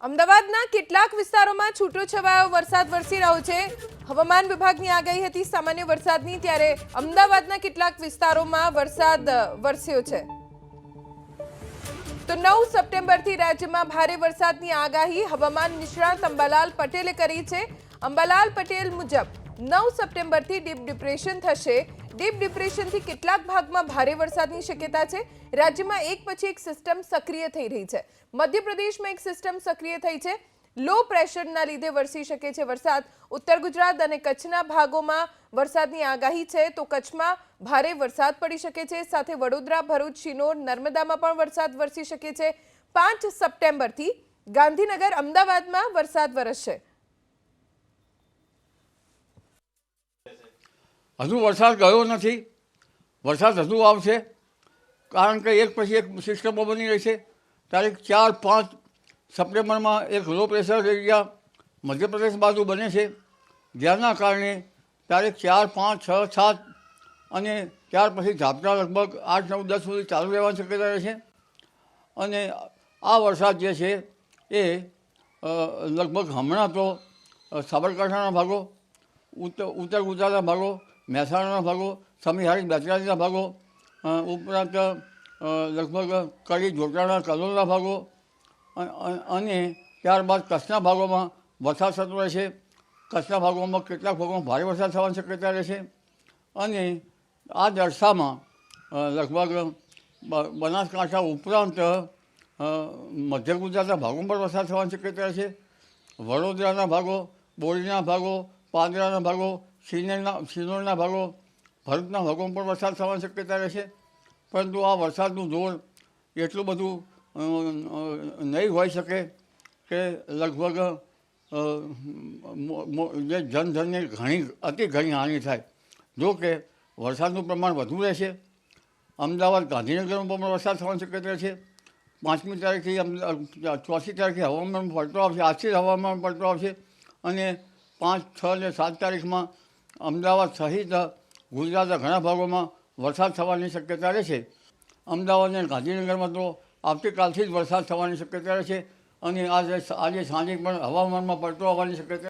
અમદાવાદના કેટલાક વિસ્તારોમાં છૂટોછવાયો વરસાદ વરસી રહ્યો છે। હવામાન વિભાગની આગાહી હતી સામાન્ય વરસાદની, ત્યારે અમદાવાદના કેટલાક વિસ્તારોમાં વરસાદ વરસ્યો છે। તો 9 સપ્ટેમ્બરથી રાજ્યમાં ભારે વરસાદની આગાહી હવામાન નિષ્ણાત અંબાલાલ પટેલે કરી છે। અંબાલાલ પટેલ મુજબ 9 સપ્ટેમ્બરથી ડીપ ડિપ્રેશન થશે। ડીપ ડિપ્રેશનથી કેટલાક ભાગમાં ભારે વરસાદની શક્યતા છે। રાજ્યમાં એક પછી એક સિસ્ટમ સક્રિય થઈ રહી છે। મધ્યપ્રદેશમાં એક સિસ્ટમ સક્રિય થઈ છે। લો પ્રેશરના લીધે વરસી શકે છે વરસાદ। ઉત્તર ગુજરાત અને કચ્છના ભાગોમાં વરસાદની આગાહી છે, તો કચ્છમાં ભારે વરસાદ પડી શકે છે। સાથે વડોદરા, ભરૂચ, શિનોર, નર્મદામાં પણ વરસાદ વરસી શકે છે। 5 સપ્ટેમ્બરથી ગાંધીનગર, અમદાવાદમાં વરસાદ વરસશે। હજુ વરસાદ ગયો નથી, વરસાદ હજુ આવશે, કારણ કે એક પછી એક સિસ્ટમો બની રહી છે। તારીખ 4-5 સપ્ટેમ્બરમાં એક લો પ્રેશર એરિયા મધ્યપ્રદેશ બાજુ બને છે, જેના કારણે તારીખ 4, 5, 6, 7 અને ત્યાર પછી ઝાપટા લગભગ 8, 9, 10 સુધી ચાલુ રહેવાની શક્યતા રહેશે। અને આ વરસાદ જે છે એ લગભગ હમણાં તો સાબરકાંઠાના ભાગો, ઉત્તર ગુજરાતના ભાગો, મહેસાણાના ભાગો, સમીહારી બેચરાજીના ભાગો, ઉપરાંત લગભગ કડી, જોટાણા, કલોલના ભાગો અને ત્યારબાદ કચ્છના ભાગોમાં વરસાદ થતો રહેશે। કચ્છના ભાગોમાં કેટલાક ભાગોમાં ભારે વરસાદ થવાની શક્યતા રહેશે। અને આ દરસામાં લગભગ બનાસકાંઠા ઉપરાંત મધ્ય ગુજરાતના ભાગોમાં પણ વરસાદ થવાની શક્યતા રહેશે। વડોદરાના ભાગો, બોરીના ભાગો, પાદરાના ભાગો, શિનોરના ભાગો, ભરૂચના ભાગોમાં પણ વરસાદ થવાની શક્યતા રહેશે। પરંતુ આ વરસાદનું જોર એટલું બધું નહીં હોઈ શકે કે લગભગ જે જનધનને અતિ ઘણી હાનિ થાય। જો કે વરસાદનું પ્રમાણ વધુ રહેશે। અમદાવાદ, ગાંધીનગરમાં પણ વરસાદ થવાની શક્યતા રહેશે। 5મી તારીખથી 4મી તારીખે હવામાન પલટો આવશે, આજથી જ હવામાન પલટો આવશે। અને 5, 6 અને 7 તારીખમાં અમદાવાદ સહિત ગુજરાતના ઘણા ભાગોમાં વરસાદ થવાની શક્યતા રહેશે। અમદાવાદ અને ગાંધીનગરમાં તો આવતીકાલથી જ વરસાદ થવાની શક્યતા રહેશે। અને આજે સાંજે પણ હવામાનમાં પલટો આવવાની શક્યતા